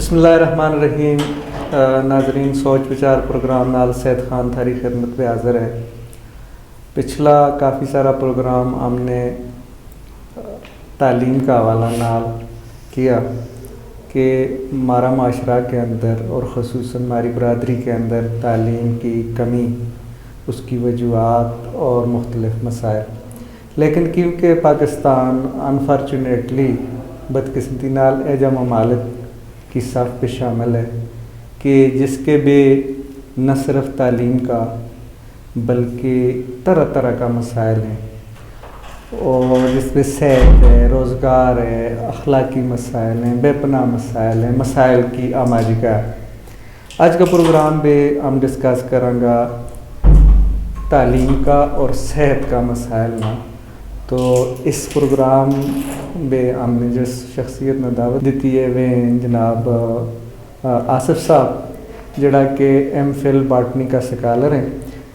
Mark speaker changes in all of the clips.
Speaker 1: بسم اللہ الرحمن الرحیم. ناظرین, سوچ وچار پروگرام نال سید خان تھاری خدمت پہ حاضر ہے. پچھلا کافی سارا پروگرام ہم نے تعلیم کا حوالہ نال کیا کہ ہمارا معاشرہ کے اندر اور خصوصاً ہماری برادری کے اندر تعلیم کی کمی، اس کی وجوہات اور مختلف مسائل. لیکن کیونکہ پاکستان انفارچونیٹلی بدقسمتی نال ایجا ممالک کی صف پہ شامل ہے کہ جس کے بے نہ صرف تعلیم کا بلکہ طرح طرح کا مسائل ہیں، اور جس پہ صحت ہے، روزگار ہے، اخلاقی مسائل ہیں، بے پناہ مسائل ہیں، مسائل کی آماجی کا ہے. آج کا پروگرام بھی ہم ڈسکس کریں گا تعلیم کا اور صحت کا مسائل نا. تو اس پروگرام میں ہم نے جس شخصیت نے دعوت دیتی ہے وہ جناب آصف صاحب جڑا کہ ایم فل باٹنی کا سکالر ہیں،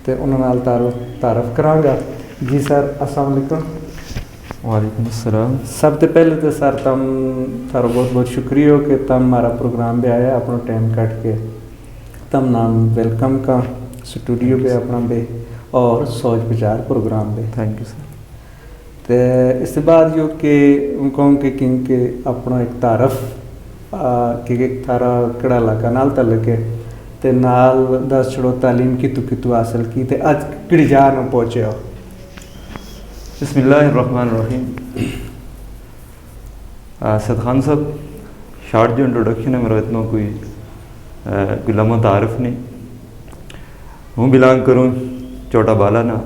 Speaker 1: تو انہوں نال تعارف کراں گا. جی سر, السلام علیکم.
Speaker 2: وعلیکم السلام.
Speaker 1: سب تو پہلے تو سر تھارا بہت بہت شکریہ ہو کہ تم ہمارا پروگرام پہ آیا, اپنا ٹائم کٹ کے تم نام ویلکم کا اسٹوڈیو پہ اپنا بے اور سوچ وچار پروگرام پہ.
Speaker 2: Thank you sir.
Speaker 1: تو اس کے بعد یہ کہ ان کو کہ اپنا ایک تعارف کہ تھارا کڑا علاقہ نال تعلق ہے تو نال دس چھڑو تعلیم کی تو حاصل کی تو اج کڑی جا نہ پہنچے ہو.
Speaker 2: بسم اللہ الرحمن الرحیم. سید خان صاحب, شارٹ جو انٹروڈکشن ہے میرا اتنا کوئی لمحہ تعارف نہیں. ہوں بلانگ کروں چوٹا بالا نا,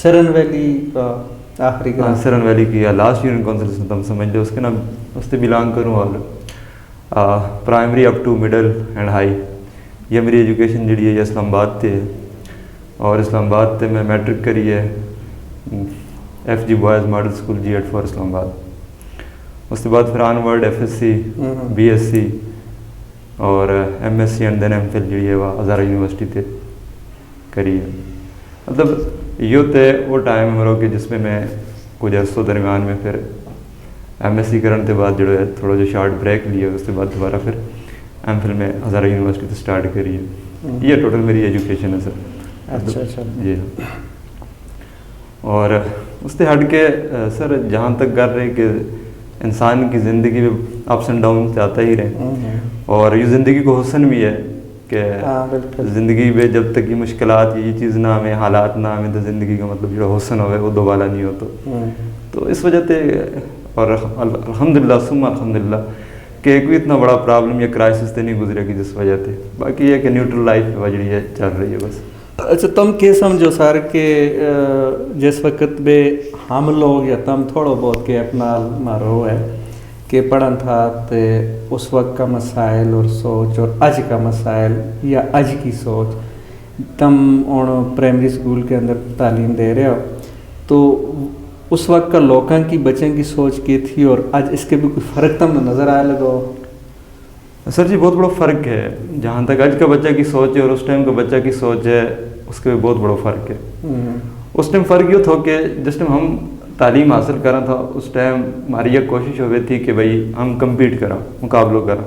Speaker 1: سرن ویلی کا آخری
Speaker 2: سرن ویلی کی لاسٹ یونین کونسل سے تم سمجھ لو, اس کے نام اس سے بلانگ کروں. اور primary up to middle and high یہ میری ایجوکیشن جڑی ہے یہ اسلام آباد تے, اور اسلام آباد تے میں میٹرک کری ہے F G boys model school G eight four Islamabad. اس کے بعد پھر onward F S C, B S C اور M S C and then M phil جڑی ہے وہ ہزارہ یونیورسٹی تے کری ہے. مطلب یہ تے وہ ٹائم ہے میرا کہ جس میں کچھ عرصوں درمیان میں پھر ایم ایس سی کرنے کے بعد جو ہے تھوڑا جو شارٹ بریک لیا, اس کے بعد دوبارہ پھر ایم فل میں ہزارہ یونیورسٹی سے اسٹارٹ کری ہے. یہ ٹوٹل میری ایجوکیشن ہے سر.
Speaker 1: اچھا
Speaker 2: جی ہاں. اور اس سے ہٹ کے سر جہاں تک کر رہے کہ انسان کی زندگی میں اپس اینڈ ڈاؤن سے آتا ہی رہے, اور یہ زندگی کو حسن بھی ہے کہ زندگی میں جب تک یہ مشکلات یہ چیز نہ آئیں, حالات نہ آئیں, تو زندگی کا مطلب جو حسن ہوئے وہ دوبارہ نہیں ہوتا. تو اس وجہ سے اور الحمدللہ ثم الحمدللہ کہ کوئی اتنا بڑا پرابلم یا کرائسس سے نہیں گزرے گی جس وجہ سے. باقی یہ کہ نیوٹرل لائف وجڑی ہے چل رہی ہے بس.
Speaker 1: اچھا, تم کیا سمجھو سر کہ جس وقت بے ہم لوگ یا تم تھوڑا بہت کہ اپنا مارو ہے کہ پڑھن تھا تو اس وقت کا مسائل اور سوچ اور اج کا مسائل یا اج کی سوچ, تم پرائمری اسکول کے اندر تعلیم دے رہے ہو, تو اس وقت کا لوگوں کی بچوں کی سوچ کی تھی اور اج اس کے بھی کوئی فرق تم نظر آیا لگو؟
Speaker 2: سر جی بہت بڑا فرق ہے. جہاں تک آج کا بچہ کی سوچ ہے اور اس ٹائم کا بچہ کی سوچ ہے اس کے بھی بہت بڑا فرق ہے. اس ٹائم فرق یہ تھا کہ جس ٹائم ہم تعلیم حاصل کرا تھا اس ٹائم ہماری یہ کوشش ہوئی تھی کہ بھائی ہم کمپیٹ کریں, مقابلہ کریں.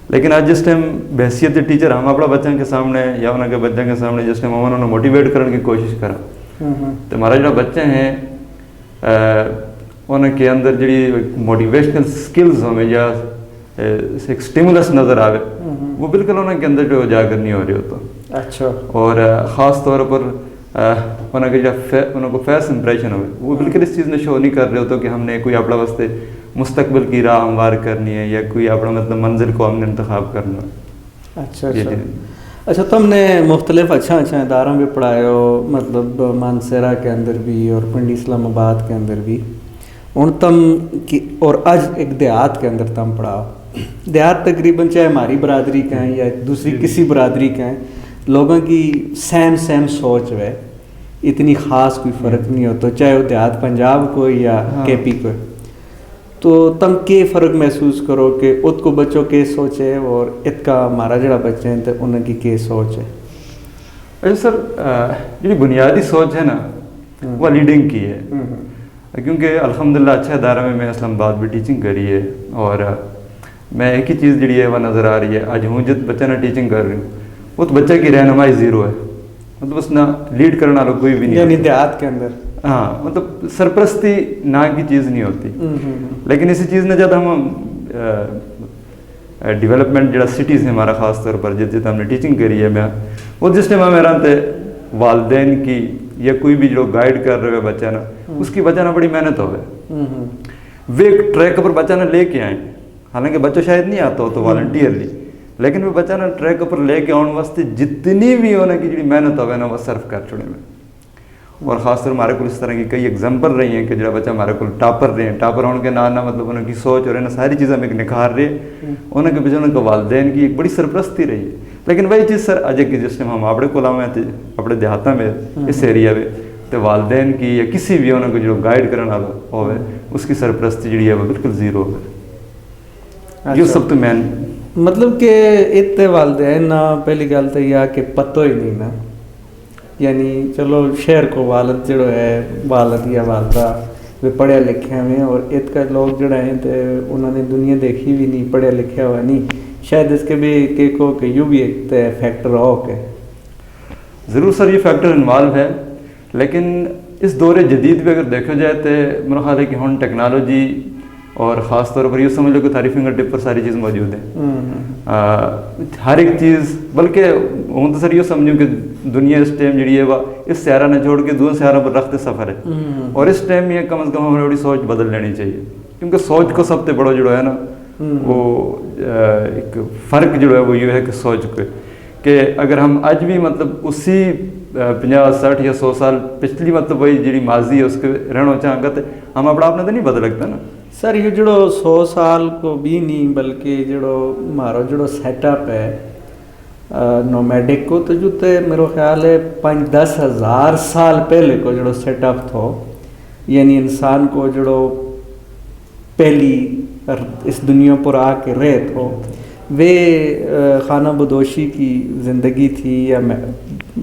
Speaker 2: لیکن آج جس ٹائم بحثیت ٹیچر ہم اپنا بچوں کے سامنے یا انہوں کے بچوں کے سامنے جس ٹائم انہوں نے موٹیویٹ کرنے کی کوشش کرا, تو ہمارا جو بچے ہیں ان کے اندر جڑی موٹیویشنل سکلز ہمیں یا ایک سٹیمولس نظر آئے وہ بالکل انہوں کے اندر جو اجاگر نہیں ہو رہی ہوتا.
Speaker 1: اچھا. اور
Speaker 2: خاص طور پر انہوں کے جو انہوں کو فیس امپریشن ہوئے وہ بالکل اس چیز میں شو نہیں کر رہے ہوتا کہ ہم نے کوئی اپنا واسطے مستقبل کی راہ ہموار کرنی ہے یا کوئی اپنا مطلب منزل کو ہم نے انتخاب کرنا ہے.
Speaker 1: اچھا, تم نے مختلف اچھا اداروں میں پڑھائے ہو, مطلب مانسیرا کے اندر بھی اور پنڈی اسلام آباد کے اندر بھی, اور تم کی اور آج ایک دیہات کے اندر تم پڑھاؤ. دیہات تقریباً چاہے ہماری برادری کا ہیں یا دوسری کسی برادری کا ہیں, لوگوں کی سیم سوچ ہے, اتنی خاص کوئی فرق نہیں ہوتا چاہے وہ دیہات پنجاب کو یا کے پی کو. تو تم کے فرق محسوس کرو کہ ات کو بچوں کے سوچ ہے اور ات کا ہمارا جڑا بچے ہیں تو انہوں کی کے سوچ ہے؟
Speaker 2: اچھا سر, یہ بنیادی سوچ ہے نا وہ لیڈنگ کی ہے, کیونکہ الحمدللہ اچھا ادارہ میں اسلام آباد بھی ٹیچنگ کری ہے, اور میں ایک ہی چیز جڑی ہے وہ نظر آ رہی ہے اج ہوں جت بچہ نہ ٹیچنگ کر رہی ہوں وہ تو بچہ کی رہنمائی زیرو ہے, مطلب اس نہ لیڈ کرنے والا کوئی بھی نہیں,
Speaker 1: یعنی دیہات کے اندر
Speaker 2: ہاں مطلب سرپرستی نہ کی چیز نہیں ہوتی. لیکن اسی چیز نے جب ہم ڈیولپمنٹ جڑا سٹیز ہے ہمارا خاص طور پر جس ہم نے ٹیچنگ کری ہے میں وہ جس ٹائم میرا تے والدین کی یا کوئی بھی جو گائیڈ کر رہے ہوئے بچہ نا اس کی وجہ نہ بڑی محنت ہوئے وہ ایک ٹریک پر بچہ نہ لے کے آئیں, حالانکہ بچہ شاید نہیں آتا ہو تو والنٹیئرلی, لیکن وہ بچہ نا ٹریک پر لے کے آنے واسطے جتنی بھی ہونے کی جڑی محنت ہوئے نا وہ صرف کر چھوڑے میں. اور خاص طور ہمارے کو اس طرح کی کئی ایگزامپل رہی ہیں کہ جڑا بچہ ہمارے کو ٹاپر رہے ہیں, ٹاپر ہونے کے نہ مطلب انہوں کی سوچ اور انہیں ساری چیزیں میں نکھار رہے انہوں کے پیچھے ان کے والدین کی ایک بڑی سرپرستی رہی ہے. لیکن وہی چیز سر اجے کی جس ٹائم ہم اپنے کو لاؤں تھے اپنے دیہاتوں میں اس ایریا میں تو والدین کی یا کسی بھی انہوں کو جو گائیڈ کرنے والا ہوئے اس کی سرپرستی جڑی ہے وہ بالکل زیرو ہے. یہ سب تو مین
Speaker 1: مطلب کہ اتنے والدین نہ پہلی گل تو یہ کہ پتہ ہی نہیں نا, یعنی چلو شہر کو والد جڑا ہے والد یا والدہ وہ پڑھے لکھے ہوئے اور ات کا لوگ جڑا ہیں تو انہوں نے دنیا دیکھی بھی نہیں, پڑھے لکھے ہوا نہیں, شاید اس کے بھی کہ کو کہ یوں بھی ایک فیکٹر ہو کہ
Speaker 2: ضرور سر یہ فیکٹر انوالو ہے. لیکن اس دور جدید میں اگر دیکھا جائے تو میرا خیال ہے کہ ہن ٹیکنالوجی اور خاص طور پر یہ سمجھ لو کہ تاریخ فنگر ٹپ پر ساری چیز موجود ہے, ہر ایک چیز, بلکہ ہوں تو سر یہ سمجھوں کہ دنیا اس ٹائم جڑی ہے وہ اس سیارہ نہ چھوڑ کے دوسرے سیاروں پر رکھتے سفر ہے, اور اس ٹائم یہ کم از کم ہمیں بڑی سوچ بدل لینی چاہیے, کیونکہ سوچ کو سب سے بڑا جو ہے نا وہ ایک فرق جو ہے وہ یہ ہے کہ سوچ کو کہ اگر ہم اج بھی مطلب اسی 50-60 یا 100 سال پچھلی مطلب وہی جڑی ماضی ہے اس کے رہنا چاہاں گا تو ہم اپنا تو نہیں بدل سکتا نا
Speaker 1: سر. یہ جڑو 100 سال کو بھی نہیں بلکہ جڑو ہمارا جڑو سیٹ اپ ہے نومیڈک کو تو جو تے میرا خیال ہے 5-10 ہزار سال پہلے کو جڑو سیٹ اپ تھو, یعنی انسان کو جڑو پہلی اس دنیا پر آ کے رہے تھو وہ خانہ بدوشی کی زندگی تھی یا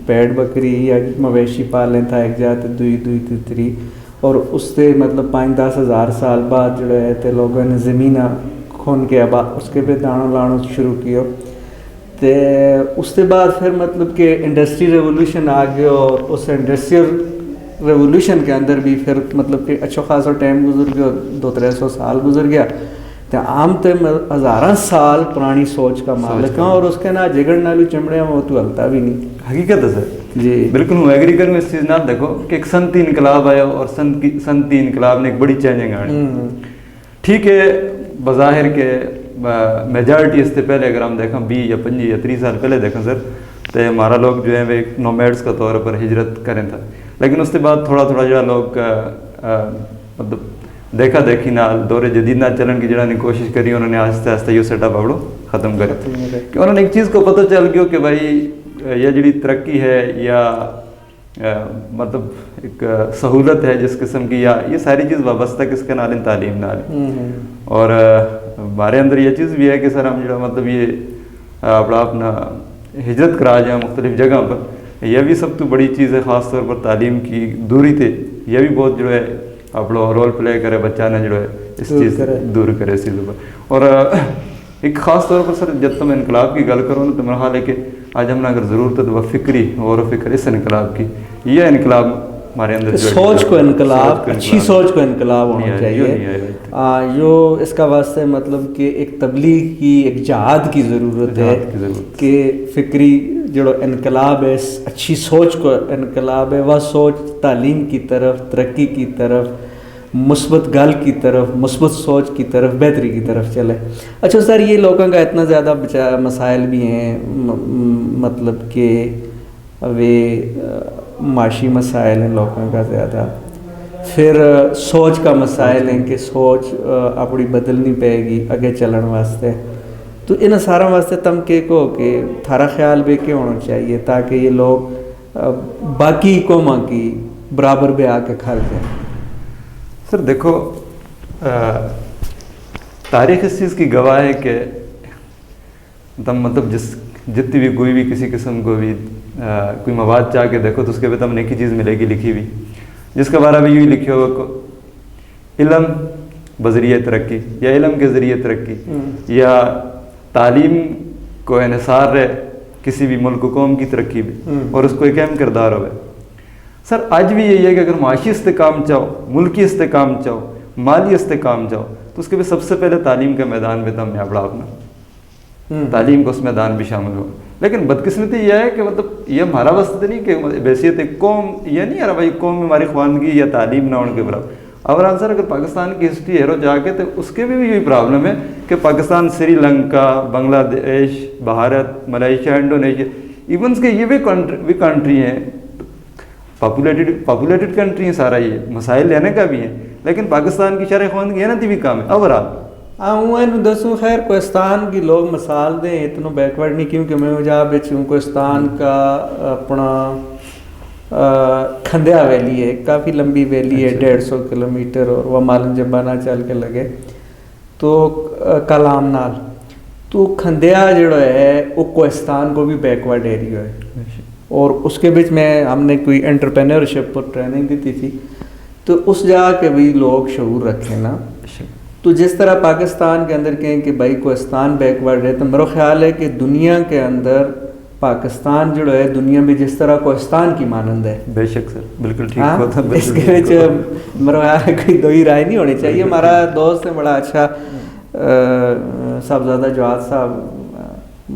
Speaker 1: پیڑ بکری یا مویشی پالیں تھا ایک جاتے دوئی تیسری, اور اس سے مطلب 5-10 ہزار سال بعد جو ہے تو لوگوں نے زمینہ کھون کے اس کے پہ دانوں لانا شروع کیا, تو اس کے بعد پھر مطلب کہ انڈسٹری ریولوشن آ گیا, اور اس انڈسٹریل ریولوشن کے اندر بھی پھر مطلب کہ اچھا خاصا ٹائم گزر گیا, 200-300 سال گزر گیا, تو عام تے ہزاراں سال پرانی سوچ کا مالک ہوں, اور اس کے نہ جگڑ نالو چمڑے وہ تو ہلتا بھی نہیں.
Speaker 2: حقیقت ہے سر
Speaker 1: جی
Speaker 2: بالکل میں ایگری کروں اس چیز نہ دیکھو کہ ایک صنعتی انقلاب آیا اور صنعتی انقلاب نے ایک بڑی چینجنگ آئی. ٹھیک ہے بظاہر کہ میجارٹی اس سے پہلے اگر ہم دیکھیں 20 یا 25 یا 30 سال پہلے دیکھیں سر تو ہمارا لوگ جو ہیں وہ ایک نومیڈس کا طور پر ہجرت کریں تھا, لیکن اس کے بعد تھوڑا جو لوگ مطلب دیکھا دیکھی نہ دور جدید نہ چلن کی جڑا نے کوشش کری, انہوں نے آہستہ آہستہ یہ سیٹ اپ اپڑو ختم کرے کہ انہوں نے ایک چیز کو پتہ چل گیا کہ بھائی یہ جڑی ترقی ہے یا مطلب ایک سہولت ہے جس قسم کی یا یہ ساری چیز وابستہ کس کے نال تعلیم نال, اور ہمارے اندر یہ چیز بھی ہے کہ سر ہم جڑا مطلب یہ اپنا ہجرت کرا جائیں مختلف جگہ پر, یہ بھی سب تو بڑی چیز ہے خاص طور پر تعلیم کی دوری تھے, یہ بھی بہت جو ہے اپنا رول پلے کرے بچہ نے جو ہے اس چیز دور کرے اس چیزوں پر. اور ایک خاص طور پر سر جب تم انقلاب کی گل کرو نا تو میرا خیال ہے کہ آج ہم نے اگر ضرورت ہے تو وہ فکری غور و فکر اس انقلاب کی, یہ انقلاب ہمارے اندر
Speaker 1: سوچ کو انقلاب, اچھی سوچ کو انقلاب ہونا چاہیے. جو اس کا واسطے مطلب کہ ایک تبلیغ کی ایک جہاد کی ضرورت ہے کہ فکری جو انقلاب ہے اچھی سوچ کو انقلاب ہے, وہ سوچ تعلیم کی طرف, ترقی کی طرف, مثبت گل کی طرف, مثبت سوچ کی طرف, بہتری کی طرف چلے. اچھا سر یہ لوگوں کا اتنا زیادہ مسائل بھی ہیں مطلب کہ وہ معاشی مسائل ہیں لوگوں کا زیادہ, پھر سوچ کا مسائل ہیں کہ سوچ اپنی بدلنی پائے گی آگے چلن واسطے, تو ان سارا واسطے تم کہ کو کہ تھارا خیال بے کے ہونا چاہیے تاکہ یہ لوگ باقی قوموں کی برابر بے آ کے کھڑ جائیں.
Speaker 2: سر دیکھو تاریخ اس چیز کی گواہ ہے کہ تم مطلب جتنی بھی کوئی بھی کسی قسم کو بھی کوئی مواد چاہ کے دیکھو تو اس کے بعد تم ایک ہی چیز ملے گی لکھی ہوئی, جس کے بارے میں یوں لکھے ہوا علم بذریعہ ترقی یا علم کے ذریعے ترقی یا تعلیم کو انحصار ہے کسی بھی ملک و قوم کی ترقی میں اور اس کو ایک اہم کردار ہوئے. سر آج بھی یہی ہے کہ اگر معاشی استحکام چاہو, ملکی استحکام چاہو, مالی استحکام چاہو تو اس کے بھی سب سے پہلے تعلیم کے میدان میں تو ہم نے اپنا تعلیم کو اس میدان بھی شامل ہو. لیکن بدقسمتی یہ ہے کہ مطلب یہ ہمارا واسطہ نہیں کہ بحیثیت قوم یہ نہیں یار بھائی قوم میں ہماری خواندگی یا تعلیم نہ ہونے کے برابر. اور سر اگر پاکستان کی ہسٹری ہیرو جا کے تو اس کے بھی یہی پرابلم ہے کہ پاکستان سری لنکا, بنگلہ دیش, بھارت, ملائیشیا, انڈونیشیا ایونس کے یہ بھی کنٹری ہیں, پاپولیٹڈ کنٹری ہیں, سارا یہ مسائل لینے کا بھی ہے. لیکن پاکستان کی شرح خواندگی ہے نا بھی کام ہے اوورال.
Speaker 1: ہاں دسوں خیر کوہستان کی لوگ مثال دیں اتنا بیکورڈ نہیں کیونکہ میں جا بیچوں کوہستان کا اپنا کھندیا ویلی ہے, کافی لمبی ویلی ہے, 150 کلومیٹر, اور وہ مالن جبانہ چل کے لگے تو کلام نال تو کھندیا جڑا ہے وہ کوہستان کو بھی بیکورڈ ایریا ہے. اور اس کے بیچ میں ہم نے کوئی انٹرپرینورشپ پر ٹریننگ دی تھی تو اس جگہ کے بھی لوگ شعور رکھیں نا. تو جس طرح پاکستان کے اندر کہیں کہ بھائی کوہستان بیکورڈ ہے تو میرا خیال ہے کہ دنیا کے اندر پاکستان جو ہے دنیا میں جس طرح کوہستان کی مانند ہے.
Speaker 2: بے شک سر بالکل ٹھیک.
Speaker 1: اس کے بیچ میرا خیال ہے کوئی دوئی رائے نہیں ہونی چاہیے. ہمارا دوست ہے بڑا اچھا صاحبزادہ جواد صاحب,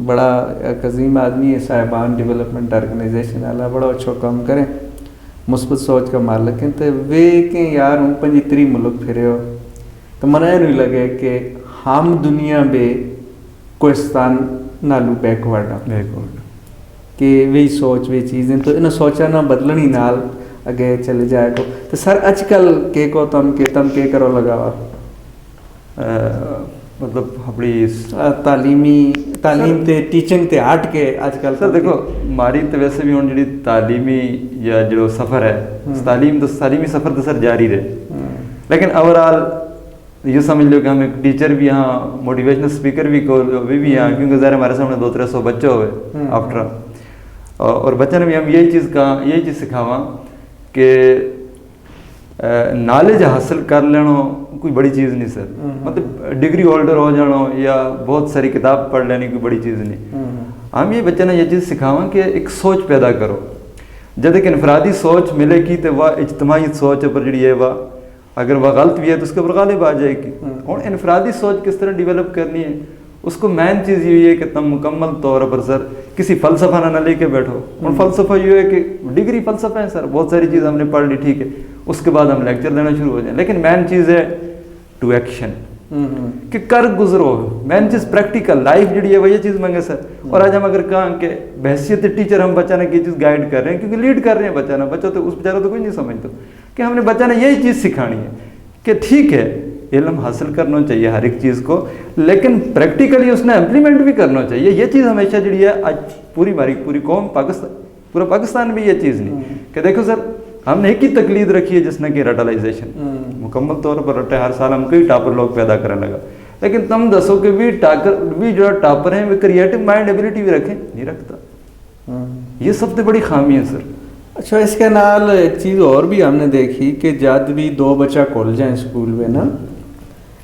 Speaker 1: بڑا ایک عظیم آدمی ہے, صاحبان ڈیولپمنٹ آرگنائزیشن والا, بڑا اچھا کام کریں, مثبت سوچ کا مالک ہیں. تو وہ کہ یار ہوں 25 ملک پھرے ہو تو منع نہیں لگے کہ ہم دنیا میں کوہستان نالو بیکورڈ ہیں کہ وہی سوچ وہی چیزیں تو انہیں سوچا نہ بدلنی نال اگے چلے جائے گا. تو سر اج کل کے کو تم کے کرو لگاوا
Speaker 2: مطلب اپنی
Speaker 1: تعلیم تے ٹیچنگ تے ہٹ کے آج کل
Speaker 2: سر دیکھو ہماری تو ویسے بھی ہوں جی تعلیمی یا جو سفر ہے تعلیمی سفر تو سر جاری رہے. لیکن اوورال یہ سمجھ لو کہ ہم ایک ٹیچر بھی ہاں, موٹیویشنل اسپیکر بھی ہاں, کیونکہ ظاہر ہمارے سامنے 200-300 بچے ہوئے آفٹر, اور بچوں نے بھی ہم یہی چیز سکھاواں کہ نالج حاصل کر لینا کوئی بڑی چیز نہیں سر. مطلب ڈگری ہولڈر ہو جانا یا بہت ساری کتاب پڑھ لینی کوئی بڑی چیز نہیں. ہم یہ بچوں نے یہ چیز سکھاواں کہ ایک سوچ پیدا کرو. جب ایک انفرادی سوچ ملے گی تو وہ اجتماعی سوچ پر جڑی ہے وہ اگر وہ غلط بھی ہے تو اس کے اوپر غالب آ جائے گی. اور انفرادی سوچ کس طرح ڈیولپ کرنی ہے اس کو مین چیز یہ ہے کہ تم مکمل طور پر سر کسی فلسفہ نہ لے کے بیٹھو. اور فلسفہ یہ ہے کہ ڈگری فلسفہ ہے سر, بہت ساری چیز ہم نے پڑھ لی ٹھیک ہے, اس کے بعد ہم لیکچر لینا شروع ہو جائیں. لیکن مین چیز ہے ٹو ایکشن کہ کر گزرو. مین چیز پریکٹیکل لائف جڑی ہے وہ یہ چیز مانگے سر. اور آج ہم اگر کہیں کہ بحیثیت ٹیچر ہم بچہ نے یہ چیز گائیڈ کر رہے ہیں کیونکہ لیڈ کر رہے ہیں بچہ نا, بچہ تو اس بیچارہ تو کوئی نہیں سمجھتا کہ ہم نے بچہ نے یہی چیز سکھانی ہے کہ ٹھیک ہے علم حاصل کرنا چاہیے ہر ایک چیز کو, لیکن پریکٹیکلی اس نے امپلیمنٹ بھی کرنا چاہیے. یہ چیز ہمیشہ جڑی ہے آج پوری قوم پورا پاکستان بھی یہ چیز نہیں کہ دیکھو سر ہم نے ایک ہی تقلید رکھی ہے جس نے کہ رٹلائزیشن مکمل طور پر رٹے. ہر سال ہم کئی ٹاپر لوگ پیدا کرنے لگا. لیکن تم دسو کہ بھی جو ٹاپر ہیں وہ کریٹو مائنڈ ایبلٹی بھی رکھیں, نہیں رکھتا. یہ سب سے بڑی خامی ہے سر.
Speaker 1: اچھا اس کے نال ایک چیز اور بھی ہم نے دیکھی کہ جد بھی 2 بچہ کھول جائیں اسکول میں نا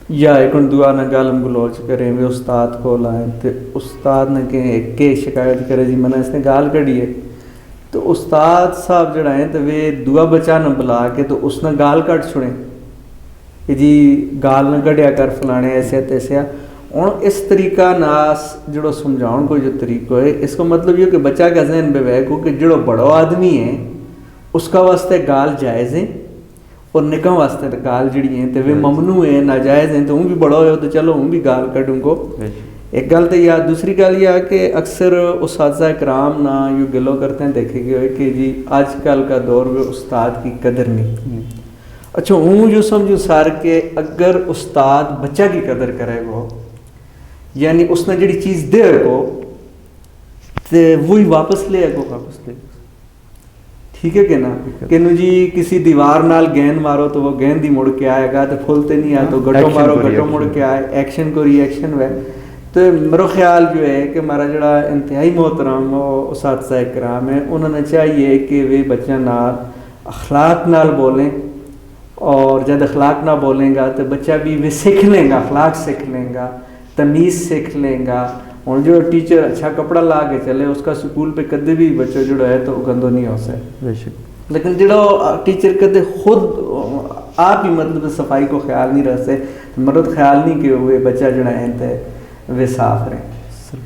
Speaker 1: یا ایک دعا نہ گالم گلوچ کریں وہ استاد کو لائیں تو استاد نے کہ ایک کے شکایت کرے جی منہ اس نے گال کڑی ہے تو استاد صاحب جڑا ہیں تو وہ دعا بچہ نہ بلا کے تو اس نے گال کٹ چھڑیں کہ جی گال نہ کڑیا کر فلانے ایسے تیسے. اور اس طریقہ ناس جڑو سمجھاؤں کو جو طریقہ ہے اس کو مطلب یہ کہ بچہ کا ذہن بے بے کو کہ جڑو بڑو آدمی ہے اس کا واسطے گال جائز ہیں اور نکاح واسطے گال جڑی ہیں تو وہ ممنوع ہیں ناجائز ہیں. تو ہوں بھی بڑو ہو تو چلو ہوں بھی گال کٹوں کو. ایک گل تو یا دوسری گل یہ ہے کہ اکثر اساتذہ کرام نہ یوں گلو کرتے ہیں دیکھے گئے کہ جی آج کل کا دور میں استاد کی قدر نہیں. اچھا ہوں جو سمجھوں سار کہ اگر استاد بچہ کی قدر کرے گا یعنی اس نے جڑی چیز دے گو تو وہی واپس لے گو ٹھیک ہے کہ نا کہ نو جی کسی دیوار نال گیند مارو تو وہ گیند ہی مڑ کے آئے گا تو پھولتے نہیں آئے تو گٹو مارو گٹو مڑ کے آئے. ایکشن کو ری ایکشن ہوئے. تو میرا خیال جو ہے کہ ہمارا جڑا انتہائی محترم اساتذہ کرام ہیں انہوں نے چاہیے کہ وہ بچہ نال اخلاق نال بولیں اور جب اخلاق نہ بولیں گا تو بچہ بھی وہ سیکھ لیں گا, اخلاق سیکھ لیں گا, تمیز سیکھ لیں گا. اور جو ٹیچر اچھا کپڑا لا کے چلے اس کا سکول پہ کدے بھی بچہ جڑا ہے تو گندو نہیں ہو سکے.
Speaker 2: بے شک.
Speaker 1: لیکن جڑا ٹیچر کدے خود آپ ہی مطلب صفائی کو خیال نہیں رکھتے, مرد خیال نہیں کہ ہوئے بچہ جڑا ہے تو وہ صاف رہے.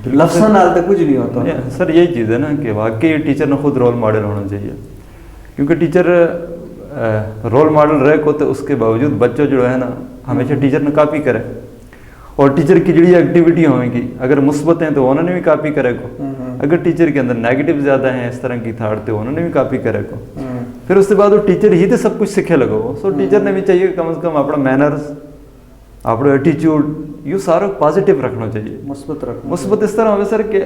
Speaker 1: لفظاں نال تو کچھ نہیں ہوتا
Speaker 2: سر. یہی چیز ہے نا کہ واقعی ٹیچر نے خود رول ماڈل ہونا چاہیے, کیونکہ ٹیچر رول ماڈل رہے کو تو اس کے باوجود بچوں جو ہے نا ہمیشہ ٹیچر نے کاپی کرے, اور ٹیچر کی جڑی ایکٹیویٹی ہوئیں گی اگر مثبت ہیں تو انہوں نے بھی کاپی کرے کو, اگر ٹیچر کے اندر نیگیٹو زیادہ ہیں اس طرح کی تھاٹ تو انہوں نے بھی کاپی کرے کو. پھر اس کے بعد وہ ٹیچر ہی تو سب کچھ سیکھے لگو. سو ٹیچر نے بھی چاہیے کہ کم از کم اپنا مینرز, اپنا ایٹیچیوڈ یہ سارا پازیٹیو رکھنا چاہیے, مثبت اس طرح ہوئے سر کہ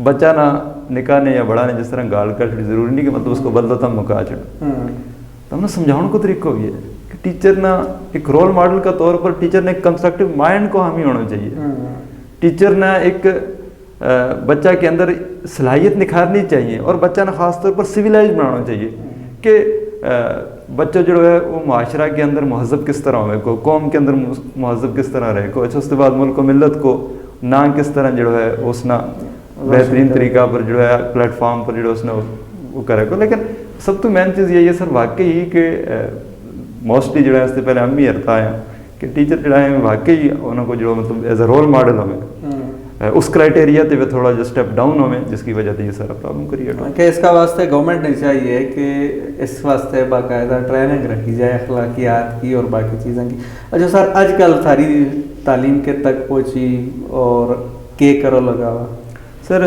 Speaker 2: بچہ نہ نکانے یا بڑھانے جس طرح گال کر چھڑی, ضروری نہیں کہ مطلب اس کو بدلو تم مکا چھڑ. تو ہم نے سمجھاؤں کو طریقہ بھی ہے کہ ٹیچر نہ ایک رول ماڈل کا طور پر ٹیچر نے ایک کنسٹرکٹیو مائنڈ کو ہم ہی ہونا چاہیے. ٹیچر نے ایک بچہ کے اندر صلاحیت نکھارنی چاہیے, اور بچہ نے خاص طور پر سویلائز بنانا چاہیے کہ بچہ جو ہے وہ معاشرہ کے اندر مہذب کس طرح ہوئے کو, قوم کے اندر مہذب کس طرح رہے کو, اچھا اس کے بعد ملک و ملت کو نہ کس طرح جو ہے اس نے بہترین طریقہ پر جو ہے پلیٹ فارم پر جو اس نے وہ کرے کو. لیکن سب تو مین چیز یہی ہے سر واقعی کہ موسٹلی جو ہے اس سے پہلے ہم بھی ہرتا ہیں کہ ٹیچر جو ہے واقعی انہوں کو جو مطلب ایز اے رول ماڈل ہوئے اس کرائٹیریا تے تھوڑا جو اسٹیپ ڈاؤن ہوئے جس کی وجہ سے یہ سارا پرابلم کریٹ ہو
Speaker 1: کہ اس کا واسطے گورنمنٹ نے چاہیے کہ اس واسطے باقاعدہ ٹریننگ رکھی جائے اخلاقیات کی اور باقی چیزیں کی. اچھا سر آج کل ساری تعلیم کے تک پہنچی اور کے کرو لگا ہوا
Speaker 2: سر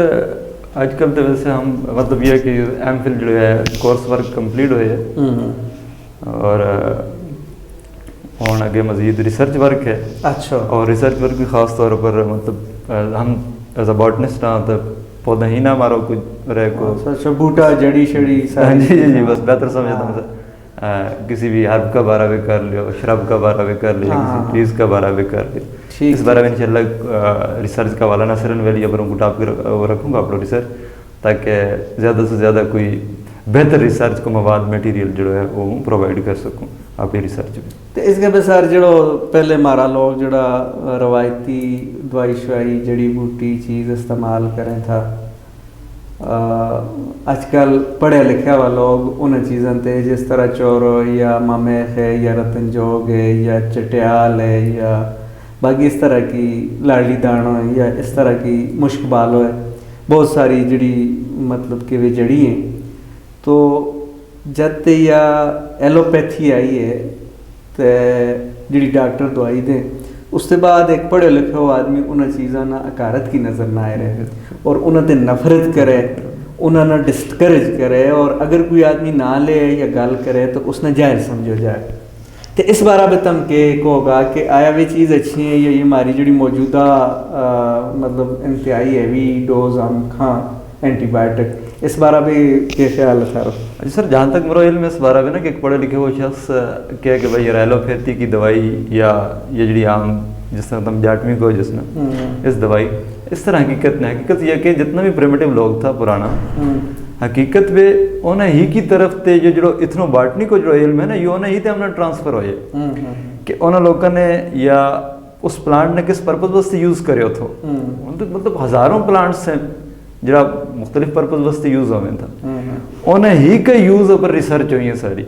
Speaker 2: آج کل تو ویسے ہم مطلب یہ کہ ایم فل جو ہے کورس ورک کمپلیٹ ہوئے ہے اور آگے مزید ریسرچ ورک ہے.
Speaker 1: اچھا. اور
Speaker 2: ریسرچ ورک بھی خاص طور پر مطلب ہم ایز اے باٹنسٹ ہاں تو پودا ہی نہ مارو کچھ رہے کو
Speaker 1: بوٹا جڑی شڑی
Speaker 2: جی جی بس بہتر سمجھتا ہوں سر. کسی بھی ہرب کا بارہ بھی کر لیو, شرب کا بارہ بھی کر لیو, کسی ٹریز کا بارہ بھی کر لیو. اس بارے میں انشاءاللہ ریسرچ کا والا نصرن ویلی ابروں کو ٹاپ رکھوں گا اپنا ریسرچ, تاکہ زیادہ سے زیادہ کوئی بہتر ریسرچ کو مواد میٹیریل جو ہے وہ پرووائڈ کر سکوں اپنی ریسرچ میں.
Speaker 1: تو اس کے بسار جڑو پہلے مارا لوگ جڑا روایتی دوائی شوائی جڑی بوٹی چیز استعمال کریں تھا, آج کل پڑھے لکھے ہوا لوگ ان چیزوں تے جس طرح چورو یا مامیخ ہے یا رتن جوگ ہے یا چٹیال ہے یا باقی اس طرح کی لاڑی دانو ہے یا اس طرح کی مشک بالو ہے, بہت ساری جڑی مطلب کہ وہ جڑی ہیں. تو جد یا ایلوپیتھی آئی ہے تو جڑی ڈاکٹر دوائی دیں اس کے بعد ایک پڑھے لکھے ہو آدمی انہیں چیزاں نہ اکارت کی نظر نہ آئے رہے اور انہیں تے نفرت کرے, انہیں نہ ڈسکریج کرے, اور اگر کوئی آدمی نہ لے یا گل کرے تو اس نے جائز سمجھو جائے. تو اس بارے میں تم کہ ہوگا کہ آیا وہ چیز اچھی ہے یا یہ ہماری جڑی موجودہ مطلب انتہائی ہیوی ڈوز ہم کھاں اینٹی بایوٹک, اس بارے میں کیا خیال ہے سارا؟
Speaker 2: جی سر جہاں تک میرا علم ہے اس بارے میں نا کہ ایک پڑھے لکھے ہوئے شخص کہے کہ بھائی ایلوپیتھی کی دوائی یا یہ جڑی عام جس طرح تم جاٹمی کو جس نے اس دوائی اس طرح حقیقت نہیں, حقیقت یہ کہ جتنا بھی پریمیٹیو لوگ تھا پرانا حقیقت پہ انہیں ہی کی طرف تے جو جڑو اتنوں باٹنی کو جو علم ہے نا یہ انہیں ہی تے ہم نے ٹرانسفر ہوئے کہ انہیں لوگوں نے یا اس پلانٹ نے کس پرپز واسطے یوز کرے تھو. مطلب ہزاروں پلانٹس ہیں جڑا مختلف پرپز واسطے یوز ہوئے تھا, انہیں ہی کا یوز اوپر ریسرچ ہوئی ہیں ساری.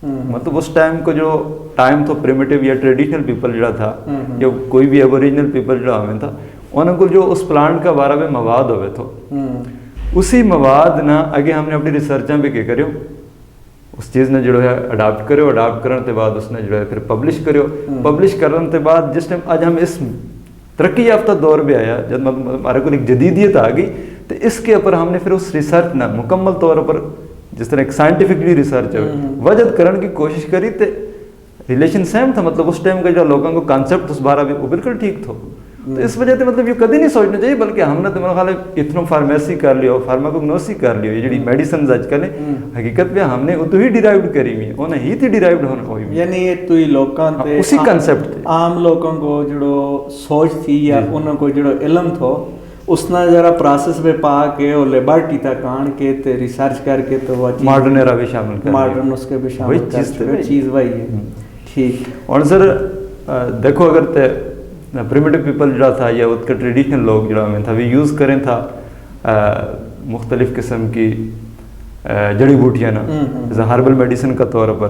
Speaker 2: مطلب اس ٹائم کو جو ٹائم تو پریمیٹیو یا ٹریڈیشنل پیپل جڑا تھا یا کوئی بھی ایبوریجنل پیپل جڑا ہوئے تھا انہیں کو جو اس پلانٹ کا بارہ میں مواد ہوئے تھو اسی مواد نہ آگے ہم نے اپنی ریسرچاں بھی کیا کریو اس چیز نے جو ہے اڈاپٹ کرو, اڈاپٹ کرنے کے بعد اس نے جو ہے پھر پبلش کرو, پبلش کرنے کے بعد جس ٹائم آج ہم اس ترقی یافتہ دور بھی آیا جب ہمارے کو ایک جدیدیت آ گئی تو اس کے اوپر ہم نے پھر اس ریسرچ نہ مکمل طور پر جس طرح ایک سائنٹیفکلی ریسرچ ہے وجد کرنے کی کوشش کری تو ریلیشن سیم تھا. مطلب اس ٹائم کا جو لوگوں کو کانسیپٹ اس بارے میں وہ بالکل ٹھیک تھا. تو اس وجہ سے مطلب یہ کدی نہیں سوچنا چاہیے بلکہ ہم نے تو میرا خیال ہے اتنا فارمیسی کر لیو, فارماکوگنوسی کر لیو, یہ جڑی میڈیسنز آج کل حقیقت میں ہم نے وہ تو ہی ڈیرائیوڈ کری ہوئی انہیں ہی تھی ڈیرائیوڈ ہوئی
Speaker 1: یعنی یہ تو ہی لوگوں تے
Speaker 2: اسی کنسیپٹ
Speaker 1: عام لوگوں کو جڑو سوچ تھی یا انہوں کو جڑو علم تھو اس نے ذرا پروسیس میں پا کے اور لیبارٹری تک آن کے تے ریسرچ کر کے تو وہ
Speaker 2: ماڈرن ایرا بھی شامل کر
Speaker 1: ماڈرن اس کے بھی شامل کر چیز وہی ہے. ٹھیک.
Speaker 2: اور سر دیکھو اگر تے پریمیٹیو پیپل جڑا تھا یا اس کے ٹریڈیشنل لوگ جڑا میں تھا وہ یوز کریں تھا مختلف قسم کی جڑی بوٹیاں نا جیسے ہربل میڈیسن کا طور پر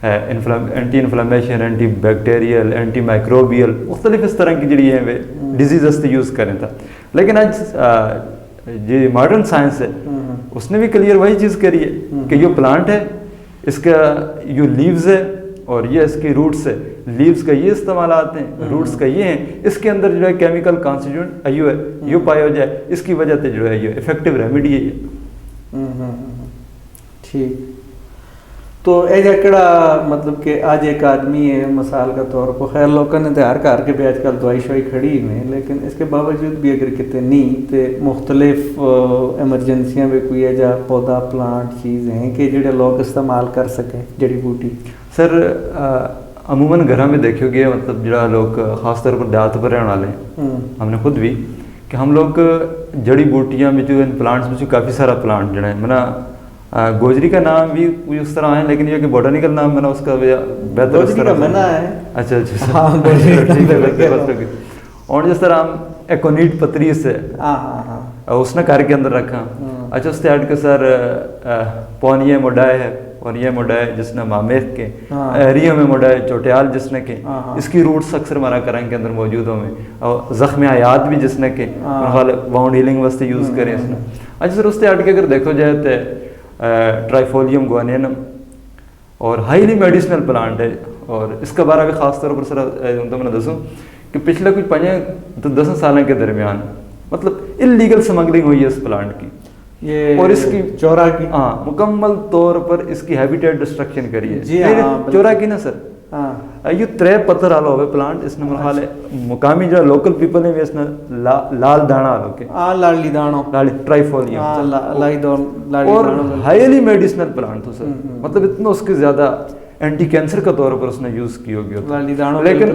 Speaker 2: anti inflammation, anti bacterial, anti microbial, مختلف اس طرح کی جڑی ہیں وہ ڈیزیز تے یوز کریں تھا. لیکن آج جو ماڈرن سائنس ہے اس نے بھی کلیئر وہی چیز کری ہے کہ یہ پلانٹ ہے، اس کا یہ لیوز ہے اور یہ اس کی روٹس ہے. لیوز کا یہ استعمالات ہیں، روٹس کا یہ ہیں، اس کے اندر جو ہے کیمیکل کانسٹیٹیوئنٹ ایو ہے یہ پایا جائے، اس کی وجہ سے جو ہے یہ افیکٹو ریمیڈی ہے.
Speaker 1: ٹھیک. تو اے جکڑا مطلب کہ آج ایک آدمی ہے مثال کا طور پر، خیر لوگوں نے تو ہر گھر کے بھی آج کل دوائی شوائی کھڑی میں، لیکن اس کے باوجود بھی اگر کتے نہیں تو مختلف ایمرجنسیاں بھی کوئی ہے جا پودا پلانٹ چیز ہیں کہ جڑے لوگ استعمال کر سکیں جڑی بوٹی.
Speaker 2: سر عموماً گھر میں دیکھو گے مطلب جڑا لوگ خاص طور پر دیہات پر رہنے والے ہیں، ہم نے خود بھی کہ ہم لوگ جڑی بوٹیاں میں جو ان پلانٹس میں جو کافی سارا پلانٹ جڑا ہے منا گوجری کا نام بھی کوئی اس طرح ہے، لیکن یہ کہ بوٹانیکل نام منا اس کا بہتر اس طرح
Speaker 1: منا ہے.
Speaker 2: اچھا اور جس طرح ہم ایکونیٹ پتریس ہے اس نے کار کے اندر رکھا. اچھا اس سے ہٹ کے سر پونیے موڈائے ہے، پونیے موڈائے جس نے مامیخ کے ایریوں میں موڈائے چوٹیال جس نے کے اس کی روٹس اکثر مارا کریں کے اندر موجود ہوں میں، اور زخم حیات بھی جس نے کے واؤنڈ ہیلنگ واسطے یوز کریں اس نے. اچھا سر اس سے ہٹ کے اگر دیکھو جائے تو ٹرائیفولیم گوانینم اور ہائیلی میڈیسنل پلانٹ ہے، اور اس کا بارے میں خاص طور پر سر تو میں دسوں کہ پچھلے کچھ 5 تو 10 سالوں کے درمیان مطلب انلیگل سمگلنگ ہوئی ہے اس پلانٹ کی، اور اس کی چورا کی مکمل طور پر اس کی ہیبیٹیٹ ڈسٹرکشن کری ہے.
Speaker 1: جی
Speaker 2: چورا کی نا سر یہ 3 پتھر آلو ہوئے پلانٹ اس نے مرحال مقامی جو لوکل پیپل ہیں اس نے لال دانا آلو کے
Speaker 1: لالی دانو
Speaker 2: لالی ٹرائیفولیم اور ہائیلی میڈیسنل پلانٹ تھا سر، مطلب اتنا اس کے زیادہ اینٹی کینسر کا طور پر اس نے یوز کی ہوگی، لیکن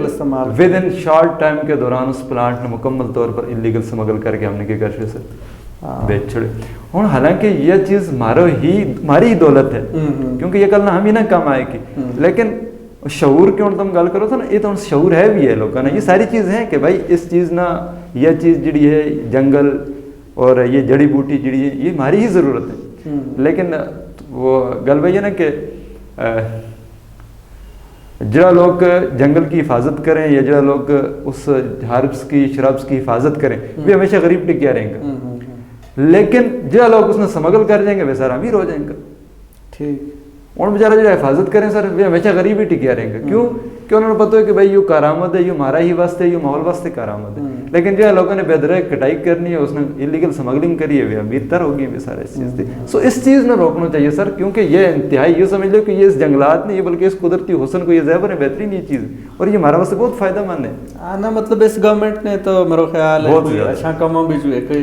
Speaker 2: ود ان شارٹ ٹائم کے دوران اس پلانٹ نے مکمل طور پر انلیگل سمگل کر کے ہم نے کیا کر سے بیچ چھڑے. اور حالانکہ یہ چیز ہماری ہی دولت ہے کیونکہ یہ کل نہ ہم ہی نہ کام آئے گی، لیکن شعور کیوں تم گل کرو تھا نا، یہ تو شعور ہے بھی ہے لوگوں نے. یہ ساری چیز ہیں کہ بھائی اس چیز نہ یہ چیز جڑی ہے جنگل اور یہ جڑی بوٹی جڑی ہے یہ ہماری ہی ضرورت ہے، لیکن وہ گل بھائی ہے نا کہ جڑا لوگ جنگل کی حفاظت کریں یا جڑا لوگ اس ہربس کی شرابس کی حفاظت کریں وہ ہمیشہ غریب ٹکیا رہیں گا، لیکن جڑا لوگ اس نے سمگل کر جائیں گے وہ سارا امیر ہو جائیں گا.
Speaker 1: ٹھیک.
Speaker 2: اور بیچارہ جو حفاظت کریں سر وہ ہمیشہ غریب ہی ٹکیا رہیں گا. کیوں کہ انہوں نے پتہ ہے کہ بھائی یہ کارآمد ہے، یہ ہمارا ہی واسطے، یہ ماحول واسطے کارآمد ہے. لیکن جو لوگوں نے بے درک کٹائی کرنی ہے، اس نے انلیگل سمگلنگ کری ہے، وہ امیر تر ہوگی وہ سارا اس چیز سے. سو اس چیز نے روکنا چاہیے سر، کیونکہ یہ انتہائی یہ سمجھ لو کہ یہ اس جنگلات نہیں بلکہ اس قدرتی حسن کو یہ زیور ہے، بہترین یہ چیز اور یہ ہمارا واسطے بہت فائدہ مند ہے.
Speaker 1: نا مطلب اس گورنمنٹ نے تو میرا خیال ہے اچھا کام بھی جو ہے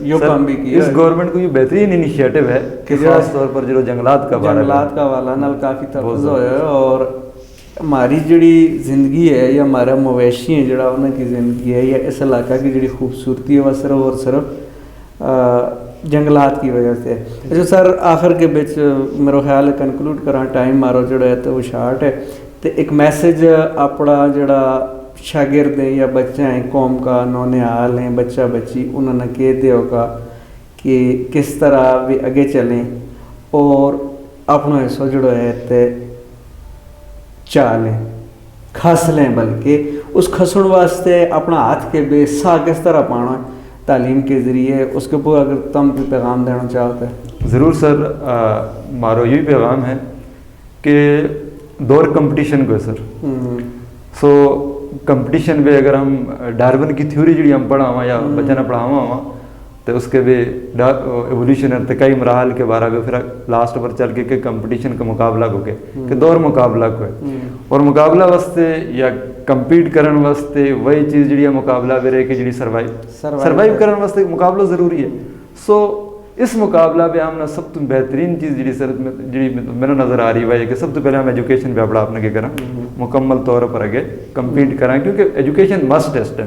Speaker 1: یہ کام بھی کیا.
Speaker 2: اس گورنمنٹ کو یہ بہترین انیشیٹو ہے کہ خاص طور پر جو جنگلات کا
Speaker 1: والا نال کافی تفضل ہے. اور ہماری جڑی زندگی ہے یا ہمارا مویشی ہیں جڑا انہوں کی زندگی ہے یا اس علاقہ کی جڑی خوبصورتی ہے وہ صرف اور صرف جنگلات کی وجہ سے. جو سر آخر کے بچ میرا خیال ہے کنکلوڈ کرا ٹائم مارو جڑا ہے تو وہ شارٹ ہے، تو ایک میسیج اپنا جڑا شاگرد ہیں یا بچہ ہیں قوم کا نونہال ہیں بچہ بچی انہوں نے کہہ دے ہوگا کہ کس طرح بھی اگے چلیں اور اپنا حصہ جڑا ہے تو چاہ لیں کھس لیں، بلکہ اس کھسن واسطے اپنا ہاتھ کے بے سا کس طرح پانا تعلیم کے ذریعے اس کے اوپر اگر تم بھی پیغام دینا چاہتے ہیں.
Speaker 2: ضرور سر، مارو یہی پیغام ہے کہ دور کمپٹیشن کو سر. سو کمپٹیشن پہ اگر ہم ڈارون کی تھیوری جڑی ہم پڑھا ہوا یا بچہ نے پڑھا ہوا تو اس کے بھی ایولیوشن ارتقائی مراحل کے بارے میں پھر لاسٹ پر چل کے کہ کمپٹیشن کا مقابلہ کو کے کہ دور مقابلہ کو ہے اور مقابلہ واسطے یا کمپیٹ کرن واسطے وہی چیز جڑی ہے مقابلہ بھی رہے کہ جڑی سروائیو کرن واسطے مقابلہ ضروری ہے. سو اس مقابلہ پہ ہم نے سب تو بہترین چیز جڑی سر جڑی میرے نظر آ رہی ہے کہ سب تو پہلے ہم ایجوکیشن پہ اپنا اپنے کیا کریں مکمل طور پر آگے کمپیٹ کریں کیونکہ ایجوکیشن مسٹ ٹیسٹ ہے.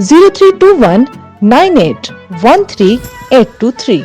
Speaker 3: 0321 98 13 823।